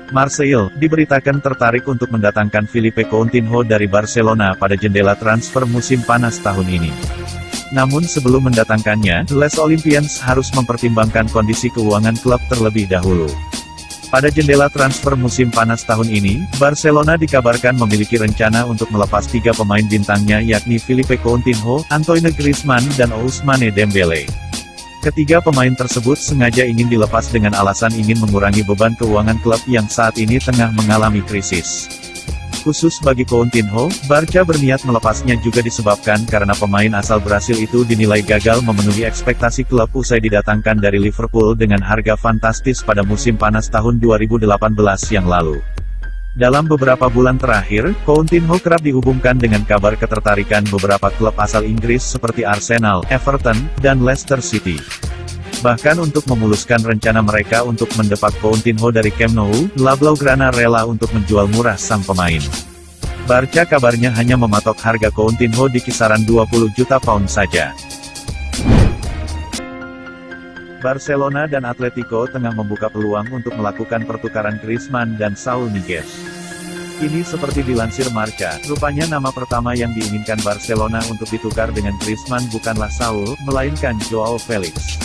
Marseille diberitakan tertarik untuk mendatangkan Philippe Coutinho dari Barcelona pada jendela transfer musim panas tahun ini. Namun sebelum mendatangkannya, Les Olympians harus mempertimbangkan kondisi keuangan klub terlebih dahulu. Pada jendela transfer musim panas tahun ini, Barcelona dikabarkan memiliki rencana untuk melepas 3 pemain bintangnya yakni Philippe Coutinho, Antoine Griezmann, dan Ousmane Dembélé. Ketiga pemain tersebut sengaja ingin dilepas dengan alasan ingin mengurangi beban keuangan klub yang saat ini tengah mengalami krisis. Khusus bagi Coutinho, Barca berniat melepasnya juga disebabkan karena pemain asal Brasil itu dinilai gagal memenuhi ekspektasi klub usai didatangkan dari Liverpool dengan harga fantastis pada musim panas tahun 2018 yang lalu. Dalam beberapa bulan terakhir, Coutinho kerap dihubungkan dengan kabar ketertarikan beberapa klub asal Inggris seperti Arsenal, Everton, dan Leicester City. Bahkan untuk memuluskan rencana mereka untuk mendepak Coutinho dari Camp Nou, La Blaugrana rela untuk menjual murah sang pemain. Barca kabarnya hanya mematok harga Coutinho di kisaran 20 juta pound saja. Barcelona dan Atletico tengah membuka peluang untuk melakukan pertukaran Griezmann dan Saul Niguez. Ini seperti dilansir Marca, rupanya nama pertama yang diinginkan Barcelona untuk ditukar dengan Griezmann bukanlah Saul, melainkan Joao Felix.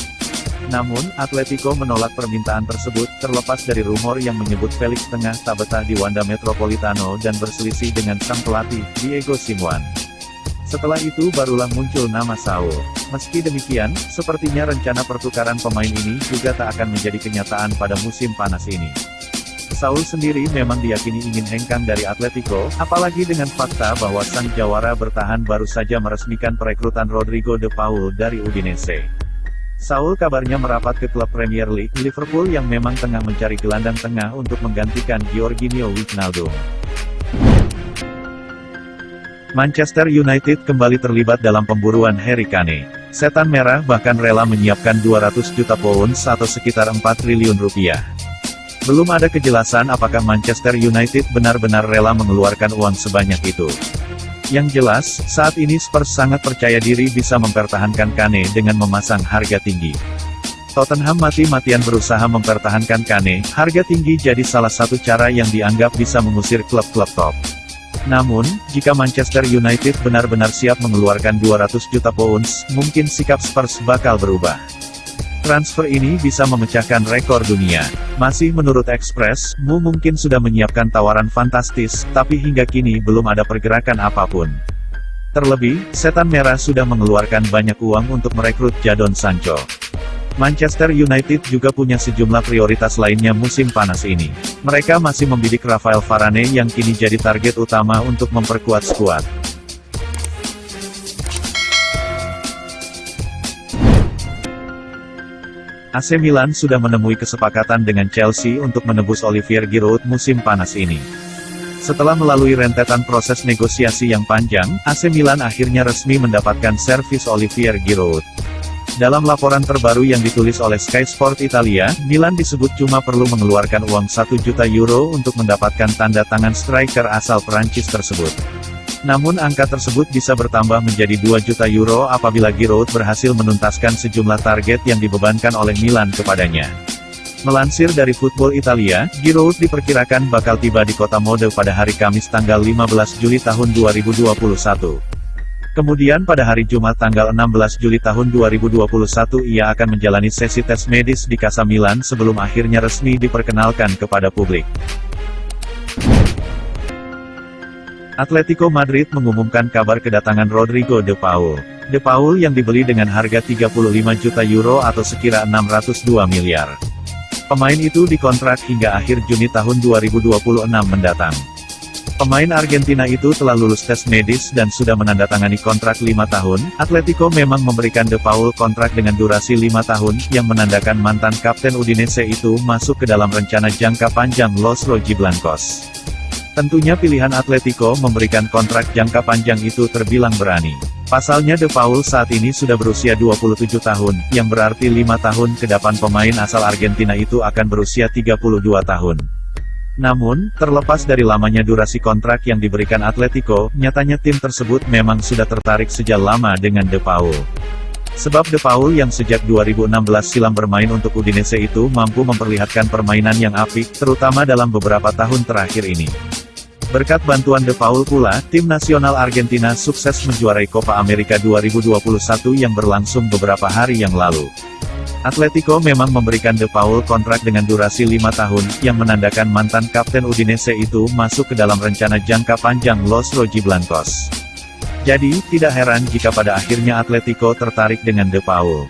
Namun, Atletico menolak permintaan tersebut, terlepas dari rumor yang menyebut Felix tengah tak betah di Wanda Metropolitano dan berselisih dengan sang pelatih, Diego Simeone. Setelah itu barulah muncul nama Saul. Meski demikian, sepertinya rencana pertukaran pemain ini juga tak akan menjadi kenyataan pada musim panas ini. Saul sendiri memang diyakini ingin hengkang dari Atletico, apalagi dengan fakta bahwa sang jawara bertahan baru saja meresmikan perekrutan Rodrigo de Paul dari Udinese. Saul kabarnya merapat ke klub Premier League, Liverpool yang memang tengah mencari gelandang tengah untuk menggantikan Georginio Wijnaldum. Manchester United kembali terlibat dalam pemburuan Harry Kane. Setan Merah bahkan rela menyiapkan 200 juta pounds atau sekitar 4 triliun rupiah. Belum ada kejelasan apakah Manchester United benar-benar rela mengeluarkan uang sebanyak itu. Yang jelas, saat ini Spurs sangat percaya diri bisa mempertahankan Kane dengan memasang harga tinggi. Tottenham mati-matian berusaha mempertahankan Kane, harga tinggi jadi salah satu cara yang dianggap bisa mengusir klub-klub top. Namun, jika Manchester United benar-benar siap mengeluarkan 200 juta pounds, mungkin sikap Spurs bakal berubah. Transfer ini bisa memecahkan rekor dunia. Masih menurut Express, Mu mungkin sudah menyiapkan tawaran fantastis, tapi hingga kini belum ada pergerakan apapun. Terlebih, Setan Merah sudah mengeluarkan banyak uang untuk merekrut Jadon Sancho. Manchester United juga punya sejumlah prioritas lainnya musim panas ini. Mereka masih membidik Rafael Varane yang kini jadi target utama untuk memperkuat skuad. AC Milan sudah menemui kesepakatan dengan Chelsea untuk menebus Olivier Giroud musim panas ini. Setelah melalui rentetan proses negosiasi yang panjang, AC Milan akhirnya resmi mendapatkan servis Olivier Giroud. Dalam laporan terbaru yang ditulis oleh Sky Sport Italia, Milan disebut cuma perlu mengeluarkan uang 1 juta euro untuk mendapatkan tanda tangan striker asal Prancis tersebut. Namun angka tersebut bisa bertambah menjadi 2 juta euro apabila Giroud berhasil menuntaskan sejumlah target yang dibebankan oleh Milan kepadanya. Melansir dari Football Italia, Giroud diperkirakan bakal tiba di kota mode pada hari Kamis tanggal 15 Juli tahun 2021. Kemudian pada hari Jumat tanggal 16 Juli tahun 2021 ia akan menjalani sesi tes medis di Casa Milan sebelum akhirnya resmi diperkenalkan kepada publik. Atletico Madrid mengumumkan kabar kedatangan Rodrigo de Paul. De Paul yang dibeli dengan harga 35 juta euro atau sekira 602 miliar. Pemain itu dikontrak hingga akhir Juni tahun 2026 mendatang. Pemain Argentina itu telah lulus tes medis dan sudah menandatangani kontrak 5 tahun. Atletico memang memberikan De Paul kontrak dengan durasi 5 tahun, yang menandakan mantan kapten Udinese itu masuk ke dalam rencana jangka panjang Los Rojiblancos. Tentunya pilihan Atletico memberikan kontrak jangka panjang itu terbilang berani. Pasalnya De Paul saat ini sudah berusia 27 tahun, yang berarti 5 tahun ke depan pemain asal Argentina itu akan berusia 32 tahun. Namun, terlepas dari lamanya durasi kontrak yang diberikan Atletico, nyatanya tim tersebut memang sudah tertarik sejak lama dengan De Paul. Sebab De Paul yang sejak 2016 silam bermain untuk Udinese itu mampu memperlihatkan permainan yang apik, terutama dalam beberapa tahun terakhir ini. Berkat bantuan De Paul pula, tim nasional Argentina sukses menjuarai Copa America 2021 yang berlangsung beberapa hari yang lalu. Atletico memang memberikan De Paul kontrak dengan durasi 5 tahun, yang menandakan mantan kapten Udinese itu masuk ke dalam rencana jangka panjang Los Rojiblancos. Jadi, tidak heran jika pada akhirnya Atletico tertarik dengan De Paul.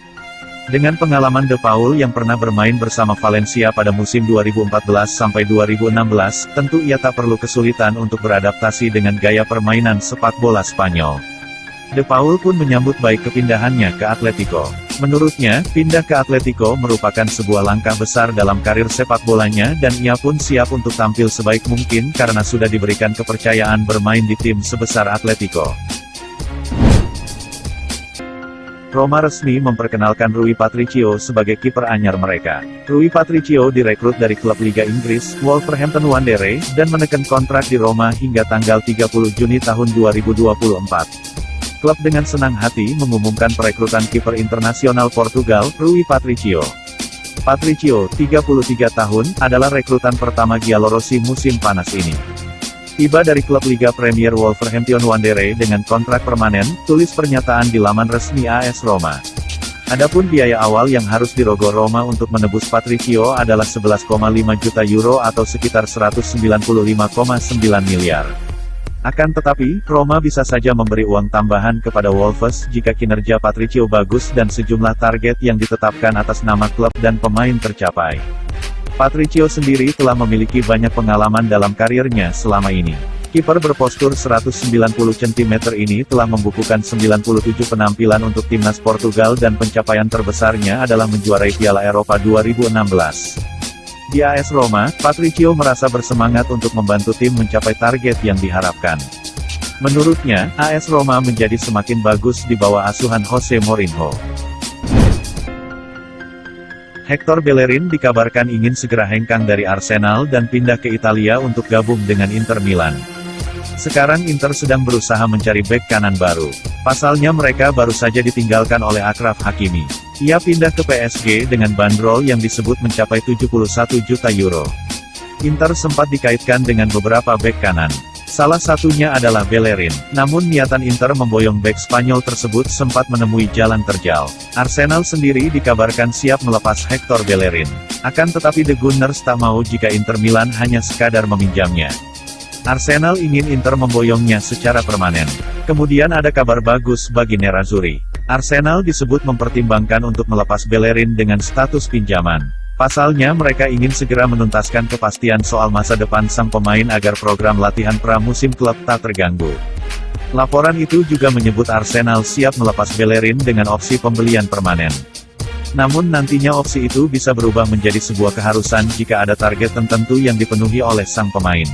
Dengan pengalaman De Paul yang pernah bermain bersama Valencia pada musim 2014-2016, tentu ia tak perlu kesulitan untuk beradaptasi dengan gaya permainan sepak bola Spanyol. De Paul pun menyambut baik kepindahannya ke Atletico. Menurutnya, pindah ke Atletico merupakan sebuah langkah besar dalam karir sepak bolanya dan ia pun siap untuk tampil sebaik mungkin karena sudah diberikan kepercayaan bermain di tim sebesar Atletico. Roma resmi memperkenalkan Rui Patricio sebagai kiper anyar mereka. Rui Patricio direkrut dari klub Liga Inggris, Wolverhampton Wanderers, dan menekan kontrak di Roma hingga tanggal 30 Juni tahun 2024. Klub dengan senang hati mengumumkan perekrutan kiper internasional Portugal, Rui Patricio. Patricio, 33 tahun, adalah rekrutan pertama Giallorossi musim panas ini. Tiba dari klub Liga Premier Wolverhampton Wanderers dengan kontrak permanen, tulis pernyataan di laman resmi AS Roma. Adapun biaya awal yang harus dirogoh Roma untuk menebus Patricio adalah 11,5 juta euro atau sekitar 195,9 miliar. Akan tetapi, Roma bisa saja memberi uang tambahan kepada Wolves jika kinerja Patricio bagus dan sejumlah target yang ditetapkan atas nama klub dan pemain tercapai. Patricio sendiri telah memiliki banyak pengalaman dalam karirnya selama ini. Kiper berpostur 190 cm ini telah membukukan 97 penampilan untuk timnas Portugal dan pencapaian terbesarnya adalah menjuarai Piala Eropa 2016. Di AS Roma, Patricio merasa bersemangat untuk membantu tim mencapai target yang diharapkan. Menurutnya, AS Roma menjadi semakin bagus di bawah asuhan Jose Mourinho. Hector Bellerin dikabarkan ingin segera hengkang dari Arsenal dan pindah ke Italia untuk gabung dengan Inter Milan. Sekarang Inter sedang berusaha mencari bek kanan baru. Pasalnya mereka baru saja ditinggalkan oleh Achraf Hakimi. Ia pindah ke PSG dengan bandrol yang disebut mencapai 71 juta euro. Inter sempat dikaitkan dengan beberapa bek kanan. Salah satunya adalah Bellerin. Namun niatan Inter memboyong bek Spanyol tersebut sempat menemui jalan terjal. Arsenal sendiri dikabarkan siap melepas Hector Bellerin. Akan tetapi The Gunners tak mau jika Inter Milan hanya sekadar meminjamnya. Arsenal ingin Inter memboyongnya secara permanen. Kemudian ada kabar bagus bagi Nerazzurri. Arsenal disebut mempertimbangkan untuk melepas Bellerin dengan status pinjaman. Pasalnya mereka ingin segera menuntaskan kepastian soal masa depan sang pemain agar program latihan pramusim klub tak terganggu. Laporan itu juga menyebut Arsenal siap melepas Bellerin dengan opsi pembelian permanen. Namun nantinya opsi itu bisa berubah menjadi sebuah keharusan jika ada target tertentu yang dipenuhi oleh sang pemain.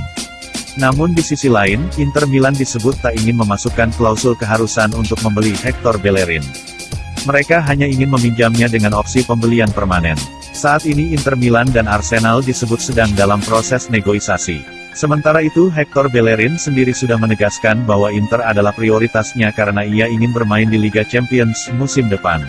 Namun di sisi lain, Inter Milan disebut tak ingin memasukkan klausul keharusan untuk membeli Hector Bellerin. Mereka hanya ingin meminjamnya dengan opsi pembelian permanen. Saat ini Inter Milan dan Arsenal disebut sedang dalam proses negosiasi. Sementara itu Hector Bellerin sendiri sudah menegaskan bahwa Inter adalah prioritasnya karena ia ingin bermain di Liga Champions musim depan.